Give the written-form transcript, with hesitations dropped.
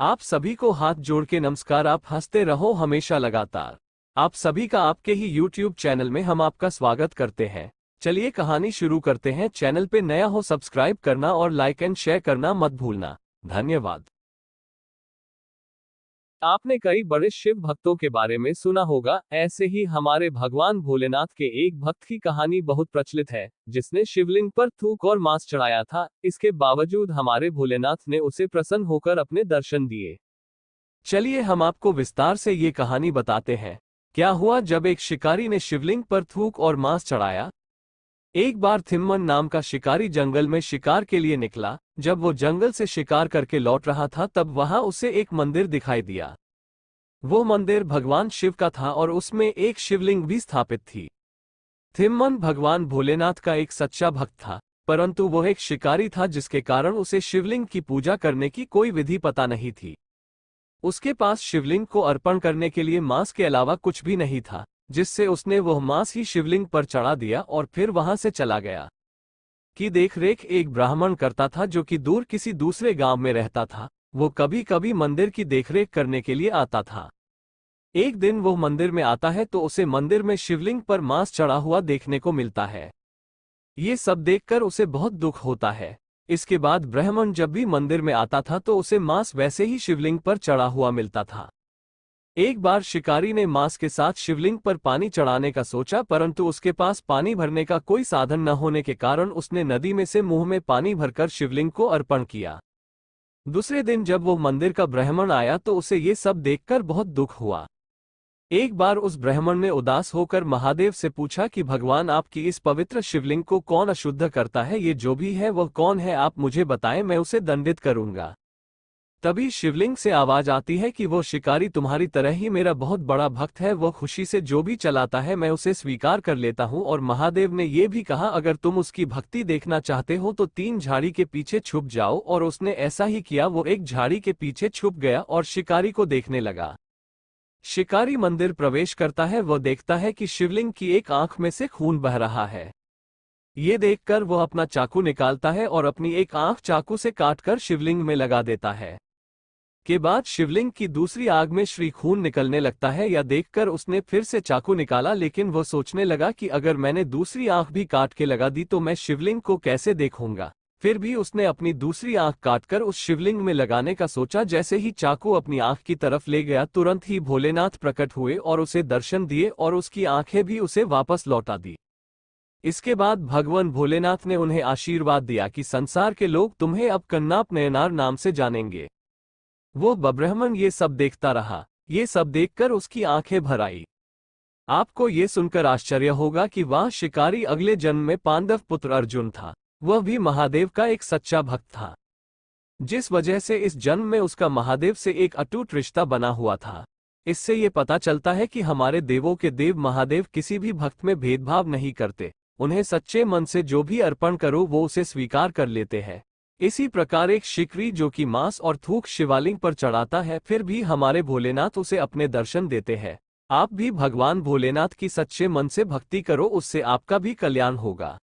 आप सभी को हाथ जोड़ के नमस्कार। आप हंसते रहो हमेशा लगातार। आप सभी का आपके ही YouTube चैनल में हम आपका स्वागत करते हैं। चलिए कहानी शुरू करते हैं। चैनल पे नया हो सब्सक्राइब करना और लाइक एंड शेयर करना मत भूलना। धन्यवाद। आपने कई बड़े शिव भक्तों के बारे में सुना होगा। ऐसे ही हमारे भगवान भोलेनाथ के एक भक्त की कहानी बहुत प्रचलित है, जिसने शिवलिंग पर थूक और मांस चढ़ाया था। इसके बावजूद हमारे भोलेनाथ ने उसे प्रसन्न होकर अपने दर्शन दिए। चलिए हम आपको विस्तार से ये कहानी बताते हैं। क्या हुआ जब एक शिकारी ने शिवलिंग पर थूक और मांस चढ़ाया। एक बार थिम्मन नाम का शिकारी जंगल में शिकार के लिए निकला। जब वो जंगल से शिकार करके लौट रहा था तब वहां उसे एक मंदिर दिखाई दिया। वो मंदिर भगवान शिव का था और उसमें एक शिवलिंग भी स्थापित थी। थिम्मन भगवान भोलेनाथ का एक सच्चा भक्त था, परंतु वो एक शिकारी था, जिसके कारण उसे शिवलिंग की पूजा करने की कोई विधि पता नहीं थी। उसके पास शिवलिंग को अर्पण करने के लिए मांस के अलावा कुछ भी नहीं था, जिससे उसने वह मांस ही शिवलिंग पर चढ़ा दिया और फिर वहां से चला गया। की देखरेख एक ब्राह्मण करता था, जो कि दूर किसी दूसरे गांव में रहता था। वो कभी कभी मंदिर की देखरेख करने के लिए आता था। एक दिन वो मंदिर में आता है तो उसे मंदिर में शिवलिंग पर मांस चढ़ा हुआ देखने को मिलता है। ये सब देखकर उसे बहुत दुख होता है। इसके बाद ब्राह्मण जब भी मंदिर में आता था तो उसे मांस वैसे ही शिवलिंग पर चढ़ा हुआ मिलता था। एक बार शिकारी ने मांस के साथ शिवलिंग पर पानी चढ़ाने का सोचा, परंतु उसके पास पानी भरने का कोई साधन न होने के कारण उसने नदी में से मुंह में पानी भरकर शिवलिंग को अर्पण किया। दूसरे दिन जब वो मंदिर का ब्राह्मण आया तो उसे ये सब देखकर बहुत दुख हुआ। एक बार उस ब्राह्मण ने उदास होकर महादेव से पूछा कि भगवान, आपकी इस पवित्र शिवलिंग को कौन अशुद्ध करता है? ये जो भी है वह कौन है, आप मुझे बताएं, मैं उसे दंडित करूंगा। तभी शिवलिंग से आवाज आती है कि वो शिकारी तुम्हारी तरह ही मेरा बहुत बड़ा भक्त है। वो खुशी से जो भी चलाता है मैं उसे स्वीकार कर लेता हूँ। और महादेव ने ये भी कहा, अगर तुम उसकी भक्ति देखना चाहते हो तो 3 झाड़ी के पीछे छुप जाओ। और उसने ऐसा ही किया। वो एक झाड़ी के पीछे छुप गया और शिकारी को देखने लगा। शिकारी मंदिर प्रवेश करता है। वह देखता है कि शिवलिंग की एक आंख में से खून बह रहा है। ये देखकर वह अपना चाकू निकालता है और अपनी एक आंख चाकू से काटकर शिवलिंग में लगा देता है। के बाद शिवलिंग की दूसरी आग में श्री खून निकलने लगता है। यह देखकर उसने फिर से चाकू निकाला, लेकिन वह सोचने लगा कि अगर मैंने दूसरी आंख भी काट के लगा दी तो मैं शिवलिंग को कैसे देखूंगा। फिर भी उसने अपनी दूसरी आंख काटकर उस शिवलिंग में लगाने का सोचा। जैसे ही चाकू अपनी आंख की तरफ ले गया, तुरंत ही भोलेनाथ प्रकट हुए और उसे दर्शन दिए और उसकी आंखें भी उसे वापस लौटा दी। इसके बाद भगवान भोलेनाथ ने उन्हें आशीर्वाद दिया कि संसार के लोग तुम्हें अब कन्नाप नयनार नाम से जानेंगे। वो ब्राह्मण ये सब देखता रहा। ये सब देखकर उसकी आंखें भर आई। आपको ये सुनकर आश्चर्य होगा कि वह शिकारी अगले जन्म में पांडव पुत्र अर्जुन था। वह भी महादेव का एक सच्चा भक्त था, जिस वजह से इस जन्म में उसका महादेव से एक अटूट रिश्ता बना हुआ था। इससे ये पता चलता है कि हमारे देवों के देव महादेव किसी भी भक्त में भेदभाव नहीं करते। उन्हें सच्चे मन से जो भी अर्पण करो वो उसे स्वीकार कर लेते हैं। इसी प्रकार एक शिकारी जो कि मांस और थूक शिवलिंग पर चढ़ाता है, फिर भी हमारे भोलेनाथ उसे अपने दर्शन देते हैं। आप भी भगवान भोलेनाथ की सच्चे मन से भक्ति करो, उससे आपका भी कल्याण होगा।